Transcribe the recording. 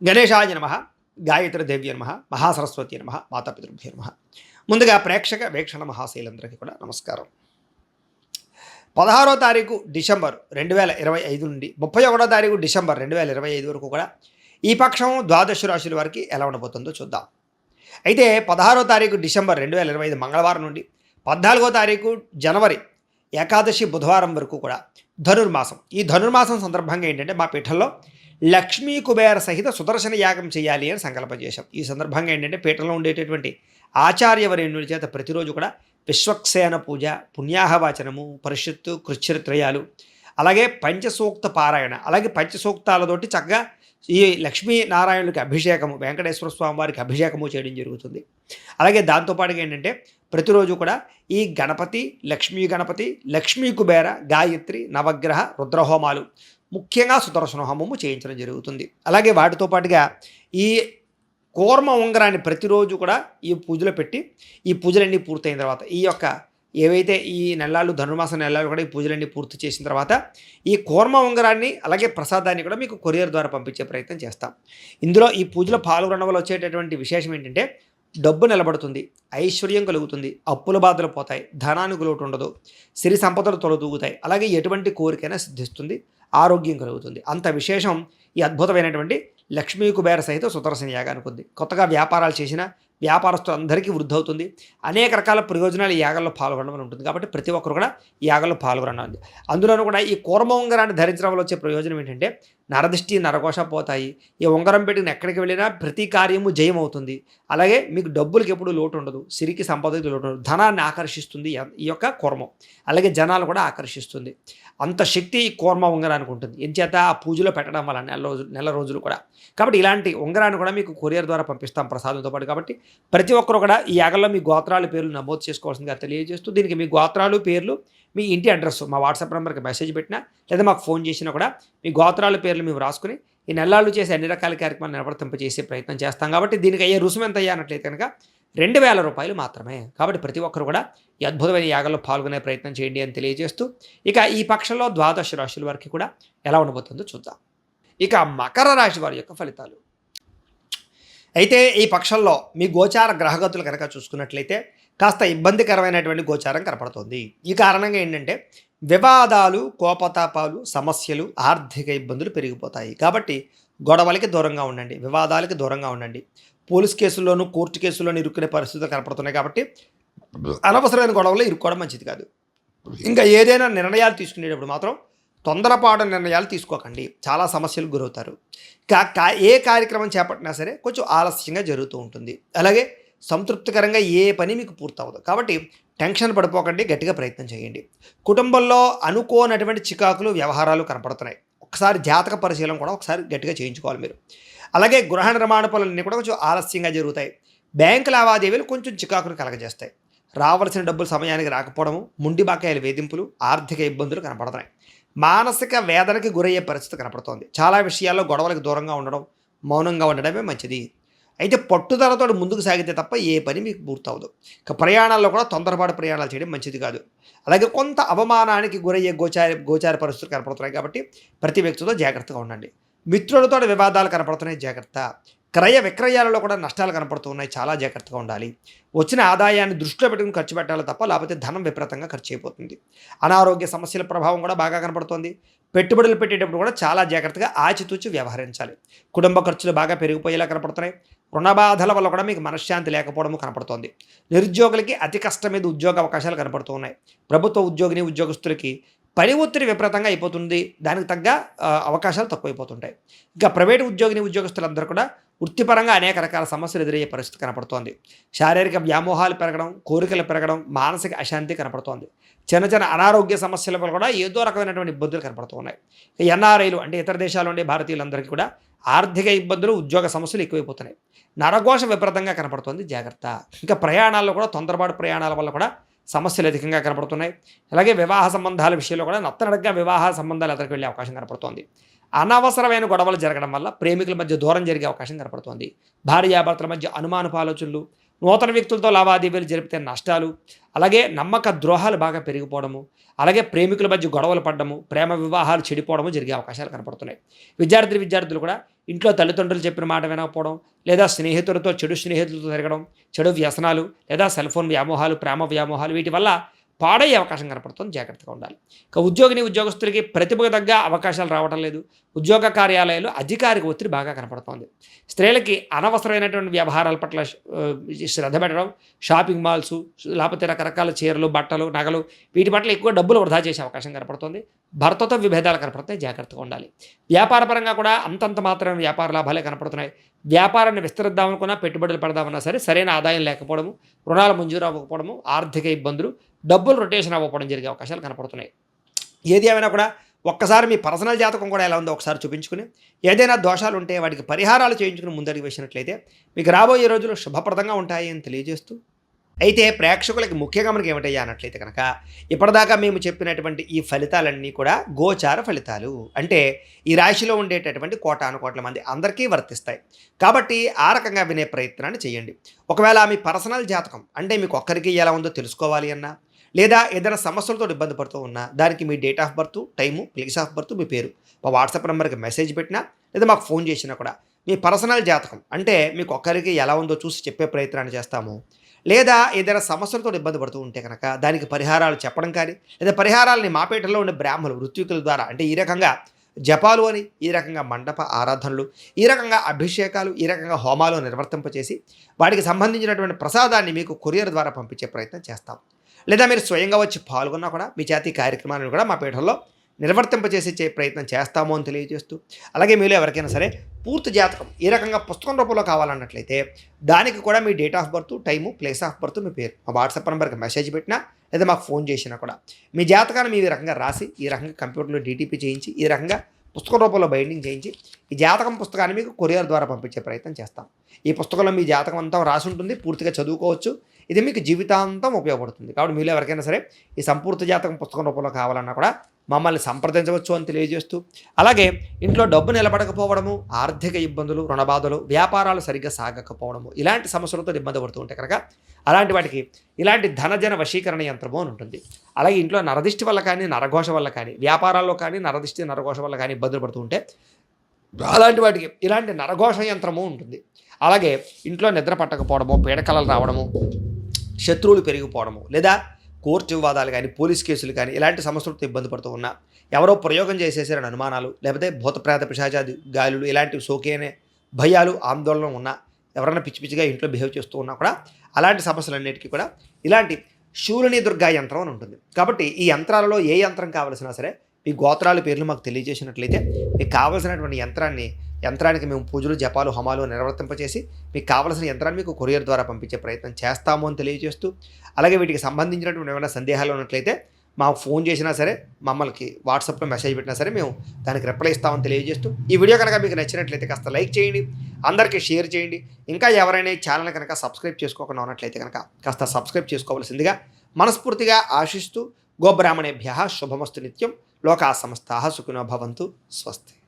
గణేశాయ నమః, గాయత్రీదేవ్యై నమః, మహాసరస్వతి నమః, మాతాపితృభ్యో నమః. ముందుగా ప్రేక్షక వీక్షణ మహాశైలందరికీ కూడా నమస్కారం. 16వ తారీఖు డిసెంబర్ 2025 నుండి 31వ తారీఖు డిసెంబర్ 2025 వరకు కూడా ఈ పక్షం ద్వాదశ రాశుల వారికి ఎలా ఉండబోతుందో చూద్దాం. అయితే 16వ తారీఖు డిసెంబర్ 2025 మంగళవారం నుండి 14వ తారీఖు జనవరి ఏకాదశి బుధవారం వరకు కూడా ధనుర్మాసం. ఈ ధనుర్మాసం సందర్భంగా ఏంటంటే మా పీఠంలో లక్ష్మీ కుబేర సహిత సుదర్శన యాగం చేయాలి అని సంకల్పం చేశాం. ఈ సందర్భంగా ఏంటంటే పీఠంలో ఉండేటటువంటి ఆచార్యవరేణుల చేత ప్రతిరోజు కూడా విశ్వక్సేన పూజ, పుణ్యాహవాచనము, పరిషత్తు, కృచ్ఛరిత్రయాలు, అలాగే పంచసూక్త పారాయణ, అలాగే పంచసూక్తాలతోటి చక్కగా ఈ లక్ష్మీనారాయణులకి అభిషేకము, వెంకటేశ్వర స్వామి వారికి అభిషేకము చేయడం జరుగుతుంది. అలాగే దాంతోపాటుగా ఏంటంటే ప్రతిరోజు కూడా ఈ గణపతి, లక్ష్మీ కుబేర, గాయత్రి, నవగ్రహ, రుద్రహోమాలు, ముఖ్యంగా సుదర్శన హోమము చేయించడం జరుగుతుంది. అలాగే వాటితో పాటుగా ఈ కూర్మ ఉంగరాన్ని ప్రతిరోజు కూడా ఈ పూజలో పెట్టి ఈ పూజలన్నీ పూర్తయిన తర్వాత ఈ యొక్క ఏవైతే ఈ నెలలు ధనుర్మాస నెలలు కూడా ఈ పూజలన్నీ పూర్తి చేసిన తర్వాత ఈ కూర్మ ఉంగరాన్ని అలాగే ప్రసాదాన్ని కూడా మీకు కొరియర్ ద్వారా పంపించే ప్రయత్నం చేస్తాం. ఇందులో ఈ పూజలో పాల్గొనడం వల్ల వచ్చేటటువంటి విశేషం ఏంటంటే డబ్బు నిలబడుతుంది, ఐశ్వర్యం కలుగుతుంది, అప్పుల బాధలు పోతాయి, ధనానికి లోటు ఉండదు, సిరి సంపదలు తొలదూగుతాయి, అలాగే ఎటువంటి కోరికైనా సిద్ధిస్తుంది, ఆరోగ్యం కలుగుతుంది. అంత విశేషం ఈ అద్భుతమైనటువంటి లక్ష్మీ కుబేర సహిత సుదర్శన యాగానికి ఉంది. కొత్తగా వ్యాపారాలు చేసిన వ్యాపారస్తులందరికీ వృద్ధి అవుతుంది. అనేక రకాల ప్రయోజనాలు ఈ యాగంలో పాల్గొనడం ఉంటుంది. కాబట్టి ప్రతి ఒక్కరు కూడా ఈ యాగంలో పాల్గొనండి. అందులోనూ కూడా ఈ కూర్మ ఉంగరాన్ని ధరించడం వల్ల వచ్చే ప్రయోజనం ఏంటంటే నరదిష్టి, నరఘోష పోతాయి. ఈ ఉంగరం పెట్టిన ఎక్కడికి వెళ్ళినా ప్రతి కార్యము జయం అవుతుంది. అలాగే మీకు డబ్బులకి ఎప్పుడు లోటు ఉండదు, సిరికి సంపదకి లోటు ఉండదు, ధనాన్ని ఆకర్షిస్తుంది ఈ యొక్క కూర్మం. అలాగే జనాలు కూడా ఆకర్షిస్తుంది. అంత శక్తి ఈ కూర్మ ఉంగరానికి ఉంటుంది. ఎంచేత ఆ పూజలో పెట్టడం వల్ల నెల రోజులు కూడా. కాబట్టి ఇలాంటి ఉంగరాన్ని కూడా మీకు కొరియర్ ద్వారా పంపిస్తాం ప్రసాదంతో పాటు. కాబట్టి ప్రతి ఒక్కరు కూడా ఈ యాగంలో మీ గోత్రాల పేర్లు నమోదు చేసుకోవాల్సిందిగా తెలియజేస్తూ దీనికి మీ గోత్రాలు, పేర్లు, మీ ఇంటి అడ్రస్ మా వాట్సాప్ నెంబర్కి మెసేజ్ పెట్టినా లేదా మాకు ఫోన్ చేసినా కూడా మీ గోత్రాల పేర్లు మేము రాసుకుని ఈ నెలలు చేసే అన్ని రకాల కార్యక్రమాలు నిలబడతింపజేసే ప్రయత్నం చేస్తాం. కాబట్టి దీనికి అయ్యే రుసుము ఎంత అయ్యానట్లయితే కనుక 2000 రూపాయలు మాత్రమే. కాబట్టి ప్రతి ఒక్కరు కూడా ఈ అద్భుతమైన యాగంలో పాల్గొనే ప్రయత్నం చేయండి అని తెలియజేస్తూ ఇక ఈ పక్షంలో ద్వాదశ రాశుల వారికి కూడా ఎలా ఉండబోతుందో చూద్దాం. ఇక మకర రాశి వారి యొక్క ఫలితాలు. అయితే ఈ పక్షంలో మీ గోచార గ్రహగతులు కనుక చూసుకున్నట్లయితే కాస్త ఇబ్బందికరమైనటువంటి గోచారం కనపడుతుంది. ఈ కారణంగా ఏంటంటే వివాదాలు, కోపతాపాలు, సమస్యలు, ఆర్థిక ఇబ్బందులు పెరిగిపోతాయి. కాబట్టి గొడవలకి దూరంగా ఉండండి, వివాదాలకి దూరంగా ఉండండి. పోలీస్ కేసుల్లోనూ, కోర్టు కేసుల్లోనూ ఇరుక్కునే పరిస్థితులు కనపడుతున్నాయి. కాబట్టి అనవసరమైన గొడవలు ఇరుక్కోవడం మంచిది కాదు. ఇంకా ఏదైనా నిర్ణయాలు తీసుకునేటప్పుడు మాత్రం తొందరపాటు నిర్ణయాలు తీసుకోకండి, చాలా సమస్యలకు గురవుతారు. ఏ కార్యక్రమం చేపట్టినా సరే కొంచెం ఆలస్యంగా జరుగుతూ ఉంటుంది. అలాగే సంతృప్తికరంగా ఏ పని మీకు పూర్తవదు. కాబట్టి టెన్షన్ పడిపోకండి, గట్టిగా ప్రయత్నం చేయండి. కుటుంబంలో అనుకోనటువంటి చికాకులు, వ్యవహారాలు కనపడుతున్నాయి. ఒకసారి జాతక పరిశీలన కూడా ఒకసారి గట్టిగా చేయించుకోవాలి మీరు. అలాగే గృహ నిర్మాణ పనులన్నీ కూడా కొంచెం ఆలస్యంగా జరుగుతాయి. బ్యాంకు లావాదేవీలు కొంచెం చికాకులు కలగజేస్తాయి. రావాల్సిన డబ్బులు సమయానికి రాకపోవడము, ముండి బకాయిల వేధింపులు, ఆర్థిక ఇబ్బందులు కనపడుతున్నాయి. మానసిక వేదనకి గురయ్యే పరిస్థితి కనపడుతోంది. చాలా విషయాల్లో గొడవలకు దూరంగా ఉండడం, మౌనంగా ఉండడమే మంచిది. అయితే పట్టుదలతో ముందుకు సాగితే తప్ప ఏ పని మీకు పూర్తవదు. ఇక ప్రయాణాల్లో కూడా తొందరపాటు ప్రయాణాలు చేయడం మంచిది కాదు. అలాగే కొంత అవమానానికి గురయ్యే గోచార పరిస్థితులు కనపడుతున్నాయి. కాబట్టి ప్రతి వ్యక్తితో జాగ్రత్తగా ఉండండి. మిత్రులతో వివాదాలు కనపడుతున్నాయి, జాగ్రత్త. క్రయ విక్రయాలలో కూడా నష్టాలు కనపడుతున్నాయి, చాలా జాగ్రత్తగా ఉండాలి. వచ్చిన ఆదాయాన్ని దృష్టిలో పెట్టుకుని ఖర్చు పెట్టాలి తప్ప లేకపోతే ధనం విపరీతంగా ఖర్చు అయిపోతుంది. అనారోగ్య సమస్యల ప్రభావం కూడా బాగా కనపడుతోంది. పెట్టుబడులు పెట్టేటప్పుడు కూడా చాలా జాగ్రత్తగా ఆచితూచి వ్యవహరించాలి. కుటుంబ ఖర్చులు బాగా పెరిగిపోయేలా కనపడుతున్నాయి. రుణబాధల వల్ల కూడా మీకు మనశ్శాంతి లేకపోవడం కనపడుతోంది. నిరుద్యోగులకి అతి కష్టం మీద ఉద్యోగ అవకాశాలు కనపడుతూ ఉన్నాయి. ప్రభుత్వ ఉద్యోగస్తులకి పని ఒత్తిడి విపరీతంగా అయిపోతుంది. దానికి తగ్గ అవకాశాలు తక్కువైపోతుంటాయి. ఇంకా ప్రైవేటు ఉద్యోగస్తులందరూ కూడా వృత్తిపరంగా అనేక రకాల సమస్యలు ఎదురయ్యే పరిస్థితి కనపడుతోంది. శారీరక వ్యామోహాలు పెరగడం, కోరికలు పెరగడం, మానసిక అశాంతి కనపడుతోంది. చిన్న అనారోగ్య సమస్యల వల్ల కూడా ఏదో రకమైనటువంటి ఇబ్బందులు కనపడుతూ ఉన్నాయి. ఎన్ఆర్ఐలు అంటే ఇతర దేశాల్లో ఉండే భారతీయులందరికీ కూడా ఆర్థిక ఇబ్బందులు, ఉద్యోగ సమస్యలు ఎక్కువైపోతున్నాయి. నరఘోష విపరీతంగా కనపడుతోంది, జాగ్రత్త. ఇంకా ప్రయాణాల్లో కూడా తొందరపాటు ప్రయాణాల వల్ల కూడా సమస్యలు అధికంగా కనపడుతున్నాయి. అలాగే వివాహ సంబంధాల విషయంలో కూడా నత్తనడగ్గా వివాహ సంబంధాలు ఎదురుకు వెళ్ళే అవకాశం కనపడుతోంది. అనవసరమైన గొడవలు జరగడం వల్ల ప్రేమికుల మధ్య దూరం జరిగే అవకాశం కనపడుతోంది. భార్యాభర్తల మధ్య అనుమానపు ఆలోచనలు, నూతన వ్యక్తులతో లావాదేవీలు జరిపితే నష్టాలు, అలాగే నమ్మక ద్రోహాలు బాగా పెరిగిపోవడము, అలాగే ప్రేమికుల మధ్య గొడవలు పడ్డము, ప్రేమ వివాహాలు చెడిపోవడము జరిగే అవకాశాలు కనపడుతున్నాయి. విద్యార్థులు కూడా ఇంట్లో తల్లిదండ్రులు చెప్పిన మాట వినకపోవడం, లేదా స్నేహితులతో చెడు స్నేహితులతో తిరగడం, చెడు వ్యసనాలు లేదా సెల్ ఫోన్ వ్యామోహాలు, ప్రేమ వ్యామోహాలు వీటి వల్ల పాడయ్యే అవకాశం కనపడుతుంది. జాగ్రత్తగా ఉండాలి. ఇక ఉద్యోగస్తులకి ప్రతిభకు తగ్గ అవకాశాలు రావడం లేదు. ఉద్యోగ కార్యాలయాల్లో అధికారిక ఒత్తిడి బాగా కనపడుతోంది. స్త్రీలకి అనవసరమైనటువంటి వ్యవహారాల పట్ల శ్రద్ధ పెట్టడం, షాపింగ్ మాల్స్ లేకపోతే రకరకాల చీరలు, బట్టలు, నగలు వీటి పట్ల ఎక్కువ డబ్బులు వృధా చేసే అవకాశం కనపడుతుంది. భర్తతో విభేదాలు కనపడతాయి. జాగ్రత్తగా ఉండాలి. వ్యాపారపరంగా కూడా అంతంత మాత్రమే వ్యాపార లాభాలే కనపడుతున్నాయి. వ్యాపారాన్ని విస్తరిద్దామనుకున్నా, పెట్టుబడులు పెడదామన్నా సరే సరైన ఆదాయం లేకపోవడము, రుణాలు మంజూరు అవ్వకపోవడము, ఆర్థిక ఇబ్బందులు, డబ్బులు రొటేషన్ అవ్వకపోవడం జరిగే అవకాశాలు కనపడుతున్నాయి. ఏది ఏమైనా కూడా ఒక్కసారి మీ పర్సనల్ జాతకం కూడా ఎలా ఉందో ఒకసారి చూపించుకుని, ఏదైనా దోషాలు ఉంటే వాటికి పరిహారాలు చేయించుకుని ముందడుగు వేసినట్లయితే మీకు రాబోయే రోజులు శుభప్రదంగా ఉంటాయి అని తెలియజేస్తూ, అయితే ప్రేక్షకులకి ముఖ్యంగా మనకి ఏమిటయ్యా అన్నట్లయితే కనుక, ఇప్పటిదాకా మేము చెప్పినటువంటి ఈ ఫలితాలన్నీ కూడా గోచార ఫలితాలు. అంటే ఈ రాశిలో ఉండేటటువంటి కోటాను కోట్ల మంది అందరికీ వర్తిస్తాయి. కాబట్టి ఆ రకంగా వినే ప్రయత్నాన్ని చేయండి. ఒకవేళ మీ పర్సనల్ జాతకం అంటే మీకు ఒక్కరికి ఎలా ఉందో తెలుసుకోవాలి అన్నా, లేదా ఏదైనా సమస్యలతో ఇబ్బంది పడుతూ ఉన్నా, దానికి మీ date of birth, time, place of birth, మీ పేరు మా వాట్సాప్ నెంబర్కి మెసేజ్ పెట్టినా, లేదా మాకు ఫోన్ చేసినా కూడా మీ పర్సనల్ జాతకం అంటే మీకు ఒక్కరికి ఎలా ఉందో చూసి చెప్పే ప్రయత్నాన్ని చేస్తాము. లేదా ఏదైనా సమస్యలతో ఇబ్బంది పడుతూ ఉంటే కనుక దానికి పరిహారాలు చెప్పడం కానీ, లేదా పరిహారాలని మాపేటలో ఉండే బ్రాహ్మణులు ఋత్వికుల ద్వారా అంటే ఈ రకంగా జపాలు అని, ఈ రకంగా మండప ఆరాధనలు, ఈ రకంగా అభిషేకాలు, ఈ రకంగా హోమాలు నిర్వర్తింపచేసి వాటికి సంబంధించినటువంటి ప్రసాదాన్ని మీకు కొరియర్ ద్వారా పంపించే ప్రయత్నం చేస్తాం. లేదా మీరు స్వయంగా వచ్చి పాల్గొన్నా కూడా మీ చేతి కార్యక్రమాలను కూడా మా పీఠంలో నిర్వర్తింపచేసి ప్రయత్నం చేస్తాము అని తెలియజేస్తూ, అలాగే మీలో ఎవరికైనా సరే పూర్తి జాతకం ఈ రకంగా పుస్తకం రూపంలో కావాలన్నట్లయితే దానికి కూడా మీ date of birth, time, place of birth, మీ పేరు మా వాట్సాప్ నెంబర్కి మెసేజ్ పెట్టినా, లేదా మాకు ఫోన్ చేసినా కూడా మీ జాతకాన్ని మీ రకంగా రాసి, ఈ రకంగా కంప్యూటర్లో డీటీపీ చేయించి, ఈ రకంగా పుస్తకం రూపంలో బైండింగ్ చేయించి ఈ జాతకం పుస్తకాన్ని మీకు కొరియర్ ద్వారా పంపించే ప్రయత్నం చేస్తాం. ఈ పుస్తకంలో మీ జాతకం అంతా రాసి ఉంటుంది, పూర్తిగా చదువుకోవచ్చు. ఇది మీకు జీవితాంతం ఉపయోగపడుతుంది. కాబట్టి మీలో ఎవరికైనా సరే ఈ సంపూర్తి జాతకం పుస్తకం రూపంలో కావాలన్నా కూడా మమ్మల్ని సంప్రదించవచ్చు అని తెలియజేస్తూ, అలాగే ఇంట్లో డబ్బు నిలబడకపోవడము, ఆర్థిక ఇబ్బందులు, రుణబాధలు, వ్యాపారాలు సరిగ్గా సాగకపోవడము ఇలాంటి సమస్యలతో ఇబ్బంది పడుతూ ఉంటే కనుక అలాంటి వాటికి ఇలాంటి ధనజన వశీకరణ యంత్రము అని ఉంటుంది. అలాగే ఇంట్లో నరదిష్టి వల్ల కానీ, నరఘోష వల్ల కానీ, వ్యాపారాల్లో కానీ నరదిష్టి, నరఘోష వల్ల కానీ ఇబ్బందులు పడుతూ ఉంటే అలాంటి వాటికి ఇలాంటి నరఘోష యంత్రము ఉంటుంది. అలాగే ఇంట్లో నిద్ర పట్టకపోవడము, పీడకలలు రావడము, శత్రువులు పెరిగిపోవడము, లేదా కోర్టు వివాదాలు కానీ, పోలీస్ కేసులు కానీ ఇలాంటి సమస్యలతో ఇబ్బంది పడుతూ ఉన్నా, ఎవరో ప్రయోగం చేసేసారని అనుమానాలు, లేకపోతే భూతప్రేత పిశాచాది గాలులు ఇలాంటివి సోకేనే భయాలు, ఆందోళన ఉన్నా, ఎవరైనా పిచ్చి పిచ్చిగా ఇంట్లో బిహేవ్ చేస్తూ ఉన్నా కూడా అలాంటి సమస్యలన్నిటికీ కూడా ఇలాంటి శూలిని దుర్గా యంత్రం అని ఉంటుంది. కాబట్టి ఈ యంత్రాలలో ఏ యంత్రం కావలసినా సరే మీ గోత్రాల పేర్లు మాకు తెలియజేసినట్లయితే మీకు కావలసినటువంటి యంత్రానికి మేము పూజలు, జపాలు, హోమాలు నిర్వర్తింపచేసి మీకు కావలసిన యంత్రాన్ని మీకు కొరియర్ ద్వారా పంపించే ప్రయత్నం చేస్తాము అని తెలియజేస్తూ, అలాగే వీటికి సంబంధించినటువంటి ఏమైనా సందేహాలు ఉన్నట్లయితే మాకు ఫోన్ చేసినా సరే, మమ్మల్ని వాట్సాప్లో మెసేజ్ పెట్టినా సరే మేము దానికి రిప్లై ఇస్తామని తెలియజేస్తూ, ఈ వీడియో కనుక మీకు నచ్చినట్లయితే కాస్త లైక్ చేయండి, అందరికీ షేర్ చేయండి. ఇంకా ఎవరైనా ఈ ఛానల్ కనుక సబ్స్క్రైబ్ చేసుకోకుండా ఉన్నట్లయితే కనుక కాస్త సబ్స్క్రైబ్ చేసుకోవాల్సిందిగా మనస్ఫూర్తిగా ఆశిస్తూ, గోబ్రాహ్మణేభ్యః శుభమస్తు నిత్యం, లోకా సమస్తాః సుఖినో భవంతు, స్వస్తి.